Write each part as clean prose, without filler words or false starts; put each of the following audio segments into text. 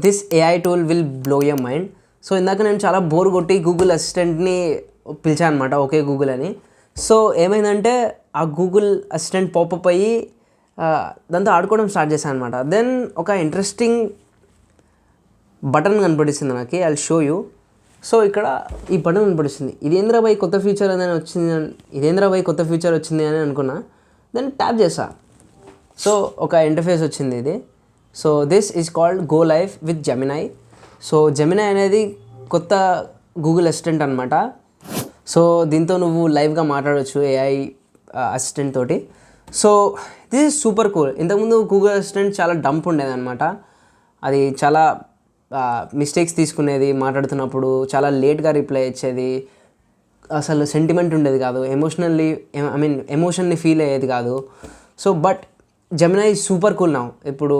This AI tool will blow your mind. So ఇందాక నేను చాలా బోర్ కొట్టి గూగుల్ అసిస్టెంట్ని పిలిచాను అనమాట, ఓకే గూగుల్ అని. సో ఏమైందంటే ఆ గూగుల్ అసిస్టెంట్ పాపప్ అయ్యి దాంతో ఆడుకోవడం స్టార్ట్ చేశాను అనమాట. దెన్ ఒక ఇంట్రెస్టింగ్ బటన్ కనపడిస్తుంది నాకు, I will show you. So ఇక్కడ ఈ బటన్ కనపడిస్తుంది, ఇదేంద్రా బై కొత్త ఫీచర్ అని వచ్చింది, కొత్త ఫీచర్ వచ్చింది అని అనుకున్నా. దెన్ ట్యాప్ చేసా, సో ఒక ఇంటర్ఫేస్ వచ్చింది ఇది. So this is called go live with Gemini. So Gemini అనేది కొత్త గూగుల్ అసిస్టెంట్ అనమాట. సో దీంతో నువ్వు లైవ్గా మాట్లాడవచ్చు ఏఐ అసిస్టెంట్ తోటి. So this is super cool. ఇంతకుముందు గూగుల్ అసిస్టెంట్ చాలా డంప్ ఉండేది అనమాట, అది చాలా మిస్టేక్స్ తీసుకునేది, మాట్లాడుతున్నప్పుడు చాలా లేట్గా రిప్లై ఇచ్చేది, అసలు సెంటిమెంట్ ఉండేది కాదు, ఎమోషన్ని ఫీల్ అయ్యేది కాదు. So but Gemini super cool now. ఇప్పుడు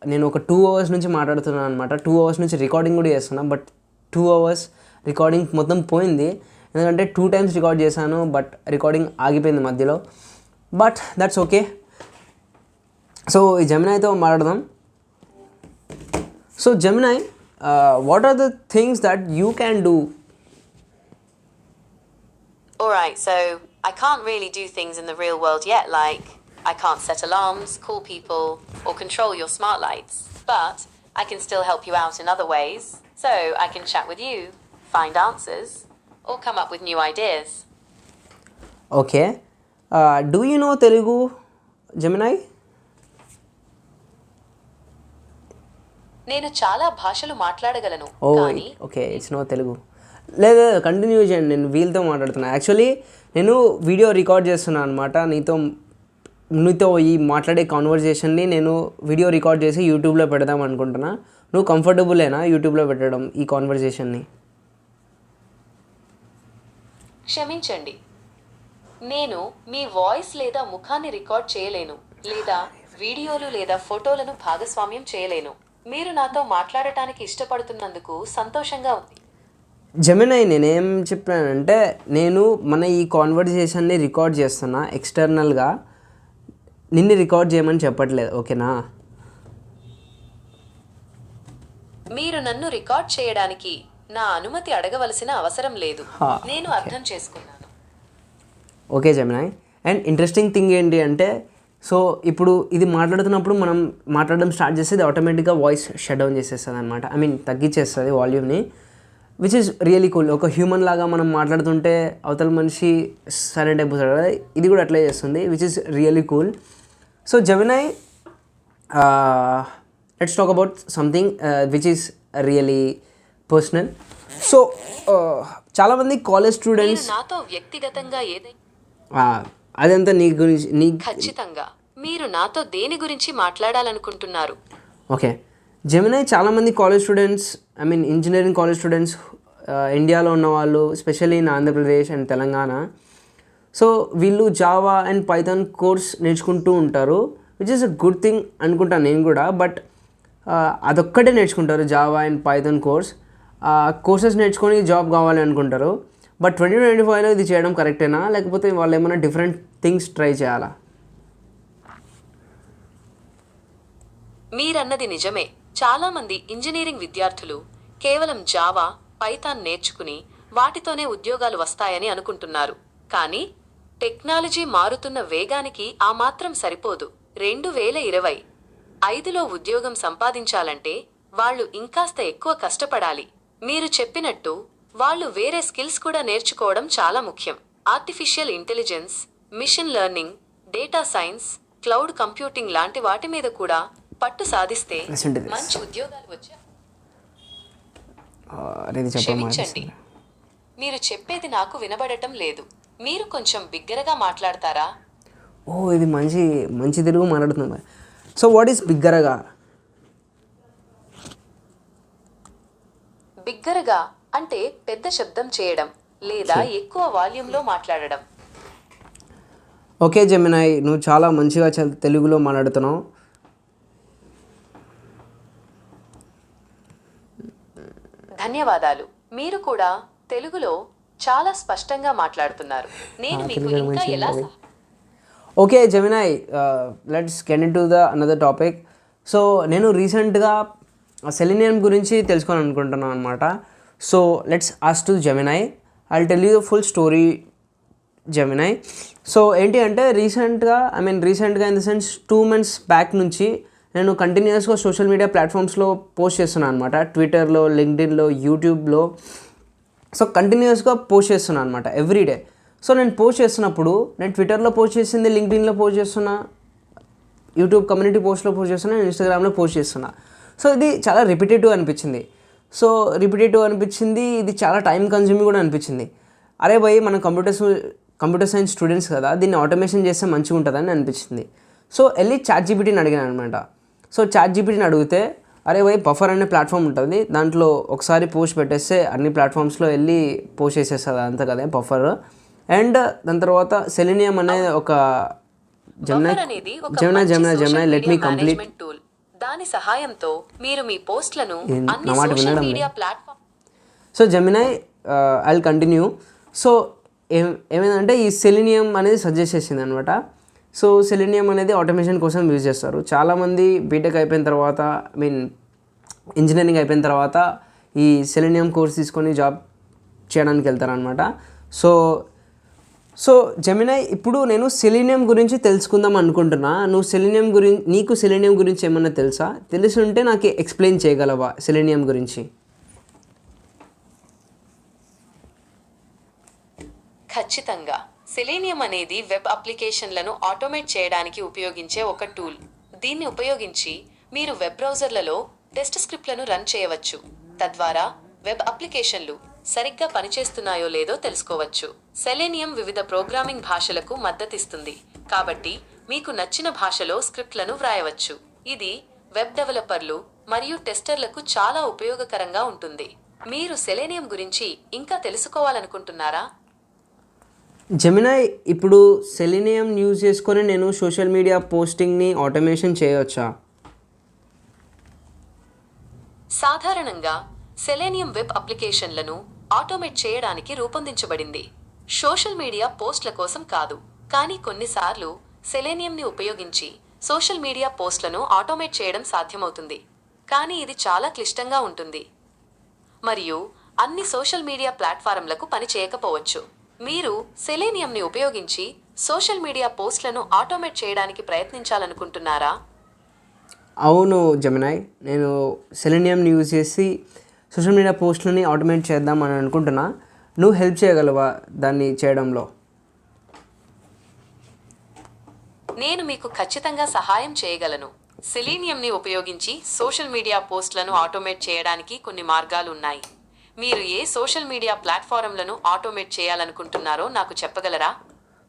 నేను ఒక 2 hours నుంచి మాట్లాడుతున్నాను అనమాట, 2 hours నుంచి రికార్డింగ్ కూడా చేస్తున్నా. బట్ 2 hours రికార్డింగ్ మొత్తం పోయింది, ఎందుకంటే 2 times రికార్డ్ చేశాను, బట్ రికార్డింగ్ ఆగిపోయింది మధ్యలో. But that's okay. సో ఈ జెమినైతో మాట్లాడదాం. So Gemini, what are the things that you can do? Alright, so I can't really do things in the real world yet, like I can't set alarms, call people, or control your smart lights. But I can still help you out in other ways. So I can chat with you, find answers, or come up with new ideas. Okay. Do you know Telugu, Gemini? నేను చాలా భాషలు మాట్లాడగలను, కానీ okay, it's no Telugu. లేదు, continue చేయండి, నేను వీళ్ళతో మాట్లాడుతున్నా. యాక్చువల్లీ నేను వీడియో రికార్డ్ చేస్తున్నాను అనమాట, నీతో ఈ మాట్లాడే కాన్వర్జేషన్ని నేను వీడియో రికార్డ్ చేసి యూట్యూబ్లో పెడదాం అనుకుంటున్నా. నువ్వు కంఫర్టబులేనా యూట్యూబ్లో పెట్టడం ఈ కాన్వర్జేషన్ని? క్షమించండి, నేను మీ వాయిస్ లేదా ముఖాన్ని రికార్డ్ చేయలేను, లేదా వీడియోలు లేదా ఫోటోలను భాగస్వామ్యం చేయలేను. మీరు నాతో మాట్లాడటానికి ఇష్టపడుతున్నందుకు సంతోషంగా ఉంది. జెమినై, నేనేం చెప్పానంటే నేను మన ఈ కాన్వర్జేషన్ని రికార్డ్ చేస్తున్నా ఎక్స్టర్నల్గా, నిన్ను రికార్డ్ చేయమని చెప్పట్లేదు, ఓకేనా? మీరు నన్ను రికార్డ్ చేయడానికి నా అనుమతి అడగవలసిన అవసరం లేదు, నేను అర్థం చేసుకున్నాను. Okay Gemini. And interesting thing ఏంటి అంటే, సో ఇప్పుడు ఇది మాట్లాడుతున్నప్పుడు మనం మాట్లాడడం స్టార్ట్ చేసేది ఆటోమేటిక్గా వాయిస్ షట్ డౌన్ చేసేస్తుంది అనమాట, తగ్గించేస్తుంది వాల్యూమ్ని, విచ్ ఈస్ రియలీ కూల్. ఒక హ్యూమన్ లాగా మనం మాట్లాడుతుంటే అవతల మనిషి సైలెంట్ అయిపోతాడు కదా, ఇది కూడా అట్లే చేస్తుంది, which is really cool. So Gemini, let's talk about something which is really personal. So చాలామంది కాలేజ్ స్టూడెంట్స్ నాతో వ్యక్తిగతంగా అదంతా నీ గురించి ఖచ్చితంగా మీరు నాతో దేని గురించి మాట్లాడాలనుకుంటున్నారు? ఓకే జెమినై, చాలామంది college students, engineering college students ఇండియాలో ఉన్న వాళ్ళు, especially in Andhra Pradesh and Telangana. So వీళ్ళు జావా అండ్ పైథాన్ కోర్స్ నేర్చుకుంటూ ఉంటారు, which is a good thing అనుకుంటాను నేను కూడా. బట్ అదొక్కటే నేర్చుకుంటారు, జావా అండ్ పైథాన్ కోర్సెస్ నేర్చుకొని జాబ్ కావాలి అనుకుంటారు. బట్ 2025లో ఇది చేయడం కరెక్టేనా, లేకపోతే వాళ్ళు ఏమైనా డిఫరెంట్ థింగ్స్ ట్రై చేయాలా? మీరన్నది నిజమే. చాలామంది ఇంజనీరింగ్ విద్యార్థులు కేవలం జావా, పైథాన్ నేర్చుకుని వాటితోనే ఉద్యోగాలు వస్తాయని అనుకుంటున్నారు. కానీ టెక్నాలజీ మారుతున్న వేగానికి ఆ మాత్రం సరిపోదు. 2025లో ఉద్యోగం సంపాదించాలంటే వాళ్ళు ఇంకాస్త ఎక్కువ కష్టపడాలి. మీరు చెప్పినట్టు వాళ్ళు వేరే స్కిల్స్ కూడా నేర్చుకోవడం చాలా ముఖ్యం. Artificial intelligence, machine learning, data science, cloud computing లాంటి వాటి మీద కూడా పట్టు సాధిస్తే మంచి ఉద్యోగాలు వచ్చే. క్షమించండి, మీరు చెప్పేది నాకు వినబడటం లేదు. మీరు కొంచెం బిగ్గరగా మాట్లాడతారా? ఇది మంచి తెలుగు మాట్లాడుతున్నా. సో వాట్ ఈస్ బిగ్గరగా? బిగ్గరగా అంటే పెద్ద శబ్దం చేయడం లేదా ఎక్కువ వాల్యూమ్లో మాట్లాడడం. ఓకే జెమినై, నువ్వు చాలా మంచిగా తెలుగులో మాట్లాడుతున్నావు. ధన్యవాదాలు. మీరు కూడా తెలుగులో చాలా స్పష్టంగా మాట్లాడుతున్నారు. నేను మీకు ఇంకా ఎలా okay Gemini, let's get into the another topic. So నేను రీసెంట్గా సెలీనియం గురించి తెలుసుకోవాలనుకుంటున్నాను అనమాట. So let's ask to Gemini. I will tell you the full story Gemini. So ఏంటి అంటే రీసెంట్గా in the sense 2 months back నుంచి నేను కంటిన్యూస్గా సోషల్ మీడియా ప్లాట్ఫామ్స్లో పోస్ట్ చేస్తున్నాను అనమాట. ట్విట్టర్లో, లింక్డ్ఇన్లో, యూట్యూబ్లో. సో కంటిన్యూస్గా పోస్ట్ చేస్తున్నాను అనమాట ఎవ్రీడే. సో నేను పోస్ట్ చేస్తున్నప్పుడు నేను ట్విట్టర్లో పోస్ట్ చేసింది, లింక్డ్ఇన్లో పోస్ట్ చేస్తున్నా, యూట్యూబ్ కమ్యూనిటీ పోస్ట్లో పోస్ట్ చేస్తున్నా, నేను ఇన్స్టాగ్రామ్లో పోస్ట్ చేస్తున్నా. సో ఇది చాలా రిపిటేటివ్ అనిపించింది. ఇది చాలా టైం కన్జ్యూమింగ్ కూడా అనిపించింది. అరే భయ్, మనం కంప్యూటర్ సైన్స్ స్టూడెంట్స్ కదా, దీన్ని ఆటోమేషన్ చేస్తే మంచిగా ఉంటుందని అనిపించింది. సో వెళ్ళి ChatGPTని అడిగాను అనమాట. సో ChatGPTని అడిగితే, అరే భయ్ బఫర్ అనే ప్లాట్ఫామ్ ఉంటుంది, దాంట్లో ఒకసారి పోస్ట్ పెట్టేస్తే అన్ని ప్లాట్ఫామ్స్లో వెళ్ళి పోస్ట్ చేసేస్తుంది అంత కదా బఫర్. అండ్ దాని తర్వాత సెలీనియం అనే ఒక జెమినై లెట్ మీ కంప్లీట్. దాని సహాయంతో మీరు మీ పోస్ట్లను అన్ని social media platform. So Gemini I will continue. So ఏమైందంటే ఈ సెలీనియం అనేది సజెస్ట్ చేసింది అనమాట. సో సెలీనియం అనేది ఆటోమేషన్ కోసం యూజ్ చేస్తారు. చాలామంది బీటెక్ అయిపోయిన తర్వాత ఇంజనీరింగ్ అయిపోయిన తర్వాత ఈ సెలీనియం కోర్స్ తీసుకొని జాబ్ చేయడానికి వెళ్తారనమాట. సో జెమినై, ఇప్పుడు నేను సెలీనియం గురించి తెలుసుకుందాం అనుకుంటున్నా. నీకు సెలీనియం గురించి ఏమన్నా తెలుసా? తెలిసి ఉంటే నాకు ఎక్స్ప్లెయిన్ చేయగలవా సెలీనియం గురించి? ఖచ్చితంగా. సెలీనియం అనేది వెబ్ అప్లికేషన్లను ఆటోమేట్ చేయడానికి ఉపయోగించే ఒక టూల్. దీన్ని ఉపయోగించి మీరు వెబ్ బ్రౌజర్లలో టెస్ట్ స్క్రిప్ట్లను రన్ చేయవచ్చు. తద్వారా వెబ్ అప్లికేషన్లు సరిగ్గా పనిచేస్తున్నాయో లేదో తెలుసుకోవచ్చు. సెలీనియం వివిధ ప్రోగ్రామింగ్ భాషలకు మద్దతిస్తుంది, కాబట్టి మీకు నచ్చిన భాషలో స్క్రిప్ట్లను వ్రాయవచ్చు. ఇది వెబ్ డెవలపర్లు మరియు టెస్టర్లకు చాలా ఉపయోగకరంగా ఉంటుంది. మీరు సెలీనియం గురించి ఇంకా తెలుసుకోవాలనుకుంటున్నారా? జెమినై, ఇప్పుడు సెలీనియం యూజ్ చేసుకొని నేను సోషల్ మీడియా పోస్టింగ్ని ఆటోమేషన్ చేయవచ్చా? సాధారణంగా సెలీనియం వెబ్ అప్లికేషన్లను ఆటోమేట్ చేయడానికి రూపొందించబడింది. సోషల్ మీడియా పోస్ట్ల కోసం కాదు, కానీ కొన్నిసార్లు సెలీనియంని ఉపయోగించి సోషల్ మీడియా పోస్ట్లను ఆటోమేట్ చేయడం సాధ్యమవుతుంది. కానీ ఇది చాలా క్లిష్టంగా ఉంటుంది మరియు అన్ని సోషల్ మీడియా ప్లాట్ఫారంలకు పని చేయకపోవచ్చు. మీరు సెలీనియంని ఉపయోగించి సోషల్ మీడియా పోస్ట్లను ఆటోమేట్ చేయడానికి ప్రయత్నించాలనుకుంటున్నారా? అవును జెమినై, నేను సెలీనియంని యూజ్ చేసి సోషల్ మీడియా పోస్ట్లని ఆటోమేట్ చేద్దాం అని అనుకుంటున్నా. నువ్వు హెల్ప్ చేయగలవా దాన్ని చేయడంలో? నేను మీకు ఖచ్చితంగా సహాయం చేయగలను. సెలీనియంని ఉపయోగించి సోషల్ మీడియా పోస్ట్లను ఆటోమేట్ చేయడానికి కొన్ని మార్గాలు ఉన్నాయి. మీరు ఏ సోషల్ మీడియా ప్లాట్ఫారంలను ఆటోమేట్ చేయాలనుకుంటున్నారో నాకు చెప్పగలరా?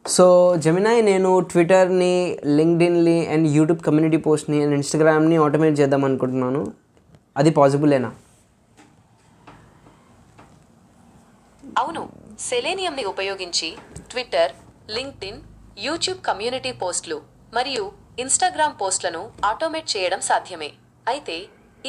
సో జెమినై, నేను ట్విట్టర్ని, లింక్డ్ఇన్ని అండ్ యూట్యూబ్ కమ్యూనిటీ పోస్ట్ని అండ్ ఇన్స్టాగ్రామ్ని ఆటోమేట్ చేద్దాం అనుకుంటున్నాను. అది పాసిబులేనా? అవును, సెలీనియంని ఉపయోగించి ట్విట్టర్, లింక్డ్ఇన్, యూట్యూబ్ కమ్యూనిటీ పోస్టులు మరియు ఇన్స్టాగ్రామ్ పోస్ట్లను ఆటోమేట్ చేయడం సాధ్యమే. అయితే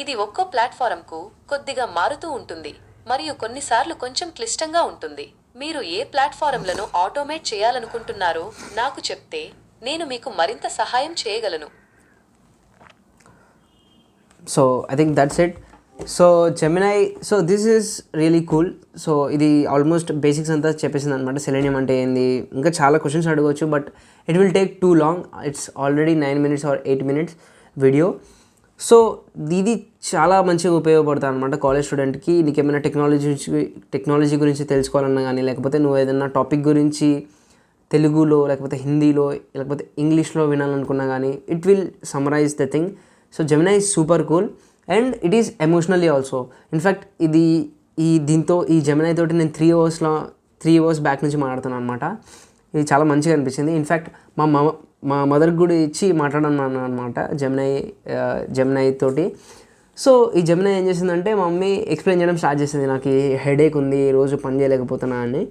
ఇది ఒక్కో ప్లాట్ఫారంకు కొద్దిగా మారుతూ ఉంటుంది మరియు కొన్నిసార్లు కొంచెం క్లిష్టంగా ఉంటుంది. మీరు ఏ ప్లాట్ఫారంలను ఆటోమేట్ చేయాలనుకుంటున్నారో నాకు చెప్తే నేను మీకు మరింత సహాయం చేయగలను. So I think that's it. So Gemini, so this is really cool. So ఇది ఆల్మోస్ట్ బేసిక్స్ అంతా చెప్పేసింది అనమాట. సెలీనియం అంటే ఏంది, ఇంకా చాలా క్వశ్చన్స్ అడగవచ్చు, but it will take two long. It's already 9 minutes or 8 minutes video. So ఇది చాలా మంచిగా ఉపయోగపడుతుంది అనమాట కాలేజ్ స్టూడెంట్కి. నీకు ఏమైనా టెక్నాలజీ గురించి తెలుసుకోవాలన్నా కానీ, లేకపోతే నువ్వు ఏదైనా టాపిక్ గురించి తెలుగులో లేకపోతే హిందీలో లేకపోతే ఇంగ్లీష్లో వినాలనుకున్నా కానీ it will summarise the thing. So Gemini is super cool and it is emotionally also. In fact ఈ జెమినై తోటి నేను 3 hours బ్యాక్ నుంచి మాట్లాడుతున్నాను అనమాట. ఇది చాలా మంచిగా అనిపించింది. ఇన్ఫ్యాక్ట్ మా మదర్కి కూడా ఇచ్చి మాట్లాడన్నాను అనమాట జెమినై తోటి. సో ఈ జెమినై ఏం చేసిందంటే, మా మమ్మీ ఎక్స్ప్లెయిన్ చేయడం స్టార్ట్ చేసింది, నాకు హెడేక్ ఉంది, రోజు పని చేయలేకపోతున్నా అని.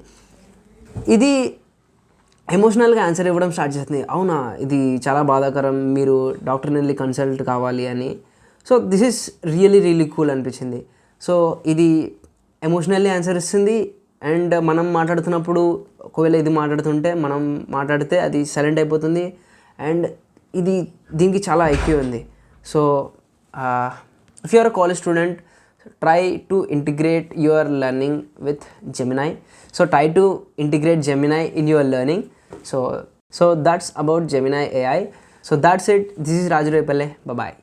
ఇది ఎమోషనల్గా ఆన్సర్ ఇవ్వడం స్టార్ట్ చేస్తుంది. అవునా, ఇది చాలా బాధాకరం, మీరు డాక్టర్ని వెళ్ళి కన్సల్ట్ కావాలి అని. So this is really cool అనిపించింది. సో ఇది ఎమోషనల్లీ ఆన్సర్ ఇస్తుంది. అండ్ మనం మాట్లాడుతున్నప్పుడు ఒకవేళ ఇది మాట్లాడుతుంటే మనం మాట్లాడితే అది సైలెంట్ అయిపోతుంది. అండ్ దీనికి చాలా ఐక్యూ ఉంది. So If you are a college student, try to integrate your learning with Gemini. So try to integrate Gemini in your learning. So that's about Gemini AI. So that's it. This is Raju Repale. Bye bye.